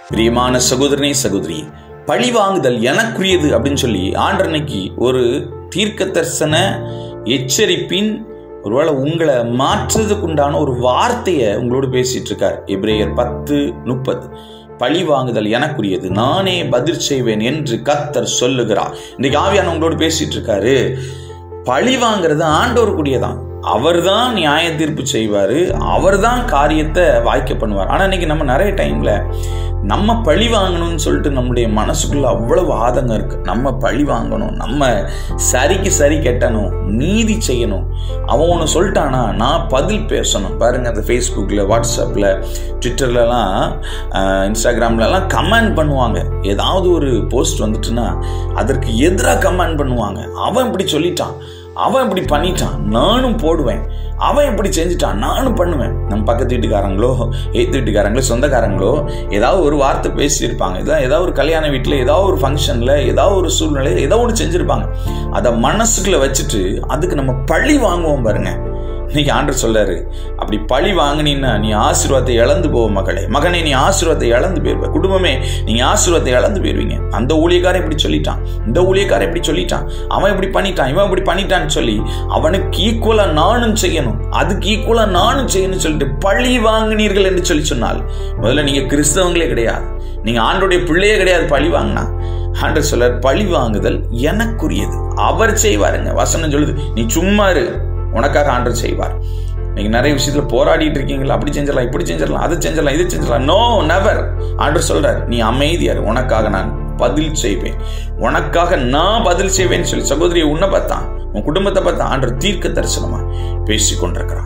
பிரியமான சகோதரனே சகோதரி, பழி வாங்குதல் எனக்குரியது அப்படின்னு சொல்லி ஆண்டன்னைக்கு ஒரு தீர்க்க தரிசன எச்சரிப்பின் ஒருவேளை உங்களை மாற்றுறதுக்குண்டான ஒரு வார்த்தையை உங்களோடு பேசிட்டு இருக்கார். எபிரேயர் 10:30. பழி வாங்குதல் எனக்குரியது, நானே பதில் செய்வேன் என்று கர்த்தர் சொல்லுகிறார். இன்றைக்கு ஆவியான உங்களோடு பேசிட்டு இருக்காரு. பழி வாங்குறது ஆண்டவருக்குரியதான். அவர் தான் நியாய தீர்ப்பு செய்வார், அவர் தான் காரியத்தை வாய்க்க பண்ணுவார். ஆனால் இன்னைக்கு நம்ம நிறைய டைம்ல நம்ம பழி வாங்கணும்னு சொல்லிட்டு நம்முடைய மனசுக்குள்ள அவ்வளவு ஆதங்கம் இருக்கு. நம்ம பழி வாங்கணும், நம்ம சரிக்கு சரி கெட்டணும், நீதி செய்யணும். அவன் ஒன்று சொல்லிட்டானா நான் பதில் பேசணும். பாருங்க, அந்த ஃபேஸ்புக்கில், வாட்ஸ்அப்பில், ட்விட்டர்லலாம், இன்ஸ்டாகிராம்லலாம் கமெண்ட் பண்ணுவாங்க. ஏதாவது ஒரு போஸ்ட் வந்துட்டுன்னா அதற்கு எதிராக கமெண்ட் பண்ணுவாங்க. அவன் இப்படி சொல்லிட்டான், அவன் இப்படி பண்ணிட்டான், நானும் போடுவேன். அவன் இப்படி செஞ்சுட்டான், நானும் பண்ணுவேன். நம்ம பக்கத்து வீட்டுக்காரங்களோ, எய்த்து வீட்டுக்காரங்களோ, சொந்தக்காரங்களோ ஏதாவது ஒரு வார்த்தை பேசியிருப்பாங்க. ஏதாவது ஒரு கல்யாண வீட்டில், ஏதாவது ஒரு ஃபங்க்ஷனில், ஏதாவது ஒரு சூழ்நிலையில் ஏதோ ஒன்று செஞ்சுருப்பாங்க. அதை மனசுக்குள்ள வச்சுட்டு அதுக்கு நம்ம பழி வாங்குவோம். பாருங்க, இன்னைக்கு ஆண்டவர் சொல்றாரு, அப்படி பழி வாங்கினீன்னா நீ ஆசீர்வாதத்தை இழந்து போவ மகளே, மகனே, நீ ஆசீர்வாதத்தை இழந்து போயிருவ. குடும்பமே, நீங்க ஆசீர்வாதத்தை இழந்து போயிருவீங்க. அந்த ஊழியக்காரன் இப்படி சொல்லிட்டான், இந்த ஊழியக்காரன் இப்படி சொல்லிட்டான், அவன் இப்படி பண்ணிட்டான், இவன் இப்படி பண்ணிட்டான்னு சொல்லி அவனுக்கு ஈக்குவலா நானும் செய்யணும், அதுக்கு ஈக்குவலா நானும் செய்யணும் சொல்லிட்டு பழி வாங்கினீர்கள் என்று சொல்லி சொன்னால், முதல்ல நீங்க கிறிஸ்தவங்களே கிடையாது, நீங்க ஆண்டோடைய பிள்ளையே கிடையாது. பழி வாங்கினா ஆண்டவர் சொல்றார், பழி வாங்குதல் எனக்குரியது, அவர் செய்வாருங்க. வசனம் சொல்லுது, நீ சும்மா இரு, உனக்காக ஆண்டவர் செய்வார். நீங்க நிறைய விஷயத்துல போராடிட்டு இருக்கீங்களா, அப்படி செஞ்சிடலாம், இப்படி செஞ்சிடலாம், அது செஞ்சிடலாம், இது செஞ்சிடலாம். No, never. ஆண்டவர் சொல்றார், நீ அமைதியாரு, உனக்காக நான் பதில் செய்வேன், உனக்காக நான் பதில் செய்வேன்னு சொல்லி சகோதரியை உன்னை பார்த்தான், உன் குடும்பத்தை பார்த்தா ஆண்டவர் தீர்க்க தரிசனமா பேசி கொண்டிருக்கிறான்.